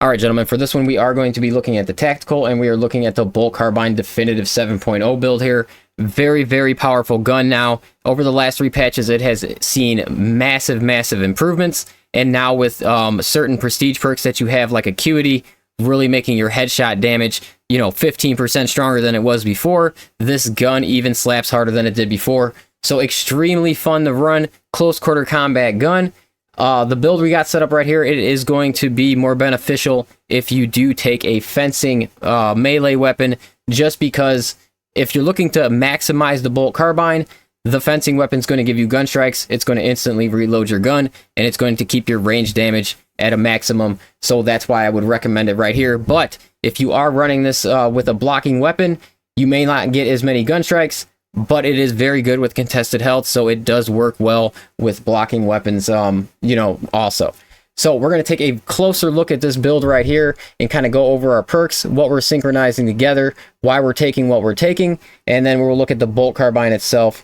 All right, gentlemen, for this one, we are going to be looking at the tactical, and we are looking at the Bolt Carbine Definitive 7.0 build here. Very, very powerful gun now. Over the last 3 patches, it has seen massive, massive improvements. And now with certain prestige perks that you have, like Acuity, really making your headshot damage, 15% stronger than it was before. This gun even slaps harder than it did before. So extremely fun to run, close quarter combat gun. The build we got set up right here, it is going to be more beneficial if you do take a fencing melee weapon, just because if you're looking to maximize the Bolt Carbine, the fencing weapon is going to give you gun strikes, it's going to instantly reload your gun, and it's going to keep your range damage at a maximum. So that's why I would recommend it right here. But if you are running this with a blocking weapon, you may not get as many gun strikes, but it is very good with contested health, so it does work well with blocking weapons, also. So we're going to take a closer look at this build right here and kind of go over our perks, what we're synchronizing together, why we're taking what we're taking, and then we'll look at the Bolt Carbine itself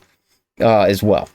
as well.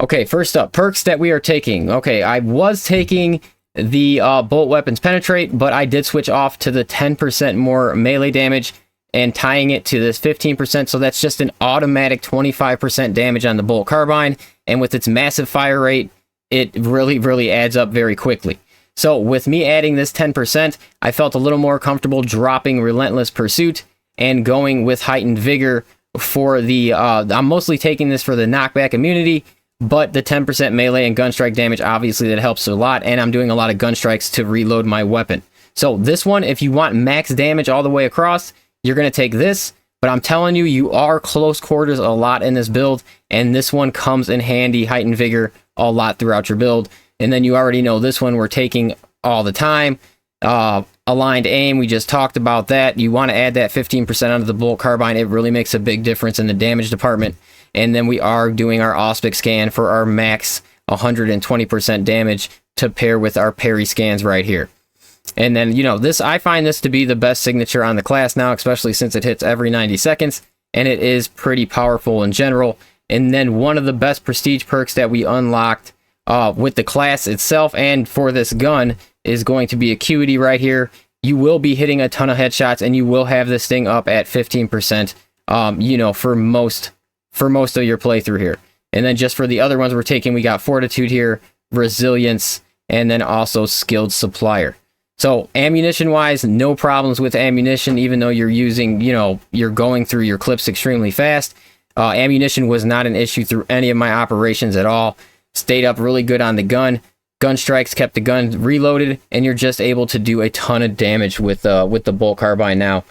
Okay, first up, perks that we are taking. Okay, I was taking the Bolt Weapons Penetrate, but I did switch off to the 10% more melee damage and tying it to this 15%, so that's just an automatic 25% damage on the Bolt Carbine, and with its massive fire rate, it really, really adds up very quickly. So with me adding this 10%, I felt a little more comfortable dropping Relentless Pursuit and going with Heightened Vigor for the, I'm mostly taking this for the knockback immunity, but the 10% melee and gun strike damage, obviously that helps a lot, and I'm doing a lot of gun strikes to reload my weapon. So this one, if you want max damage all the way across, you're going to take this, but I'm telling you, you are close quarters a lot in this build, and this one comes in handy, Heightened Vigor, a lot throughout your build. And then you already know this one we're taking all the time. Aligned aim, we just talked about that. You want to add that 15% onto the Bolt Carbine. It really makes a big difference in the damage department. And then we are doing our Auspic scan for our max 120% damage to pair with our parry scans right here. And then, this, I find this to be the best signature on the class now, especially since it hits every 90 seconds, and it is pretty powerful in general. And then one of the best prestige perks that we unlocked with the class itself and for this gun is going to be Acuity right here. You will be hitting a ton of headshots, and you will have this thing up at 15%, for most of your playthrough here. And then just for the other ones we're taking, we got Fortitude here, Resilience, and then also Skilled Supplier. So ammunition-wise, no problems with ammunition, even though you're using, you're going through your clips extremely fast. Ammunition was not an issue through any of my operations at all. Stayed up really good on the gun. Gun strikes kept the gun reloaded, and you're just able to do a ton of damage with the Bolt Carbine now.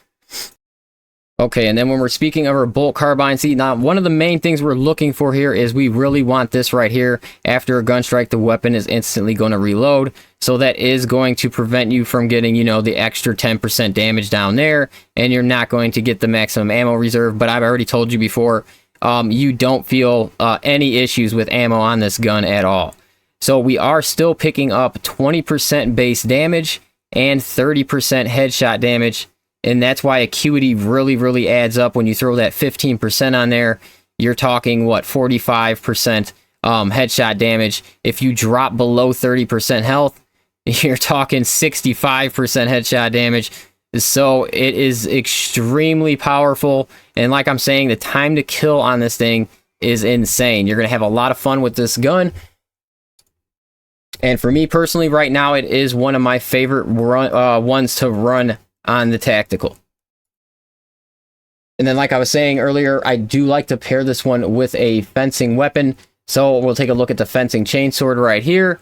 Okay, and then when we're speaking of our Bolt Carbine, see, now one of the main things we're looking for here is we really want this right here. After a gun strike, the weapon is instantly going to reload. So that is going to prevent you from getting, the extra 10% damage down there. And you're not going to get the maximum ammo reserve. But I've already told you before, you don't feel any issues with ammo on this gun at all. So we are still picking up 20% base damage and 30% headshot damage. And that's why Acuity really, really adds up. When you throw that 15% on there, you're talking, 45% headshot damage. If you drop below 30% health, you're talking 65% headshot damage. So it is extremely powerful. And like I'm saying, the time to kill on this thing is insane. You're going to have a lot of fun with this gun. And for me personally, right now, it is one of my favorite ones to run on the tactical. And then, like I was saying earlier, I do like to pair this one with a fencing weapon. So we'll take a look at the fencing chainsword right here.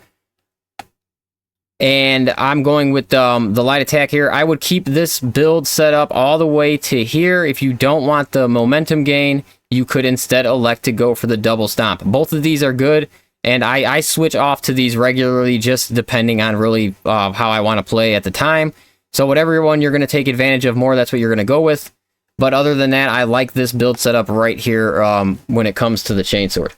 And I'm going with the light attack here. I would keep this build set up all the way to here. If you don't want the momentum gain, you could instead elect to go for the double stomp. Both of these are good, and I switch off to these regularly, just depending on really how I want to play at the time. So whatever one you're going to take advantage of more, that's what you're going to go with. But other than that, I like this build setup right here when it comes to the chainsword.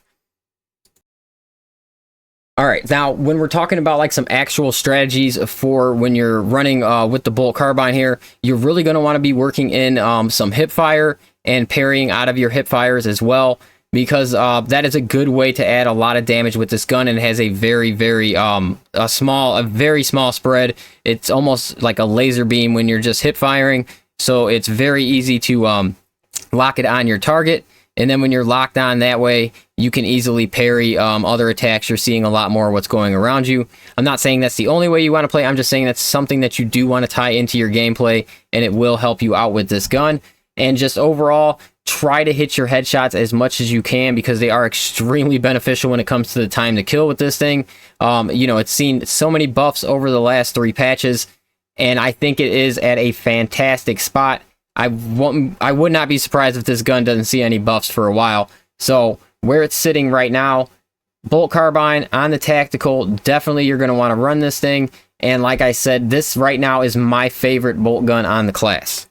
All right, now when we're talking about like some actual strategies for when you're running with the Bolt Carbine here, you're really going to want to be working in some hip fire and parrying out of your hip fires as well. because that is a good way to add a lot of damage with this gun, and it has a very, very very small spread. It's almost like a laser beam when you're just hip firing, so it's very easy to lock it on your target. And then when you're locked on that way, you can easily parry other attacks. You're seeing a lot more of what's going around you. I'm not saying that's the only way you want to play. I'm just saying that's something that you do want to tie into your gameplay, and it will help you out with this gun. And just overall, try to hit your headshots as much as you can, because they are extremely beneficial when it comes to the time to kill with this thing. You know, it's seen so many buffs over the last 3 patches, and I think it is at a fantastic spot. I would not be surprised if this gun doesn't see any buffs for a while. So where it's sitting right now, bolt carbine on the tactical, definitely you're going to want to run this thing. And like I said, this right now is my favorite bolt gun on the class.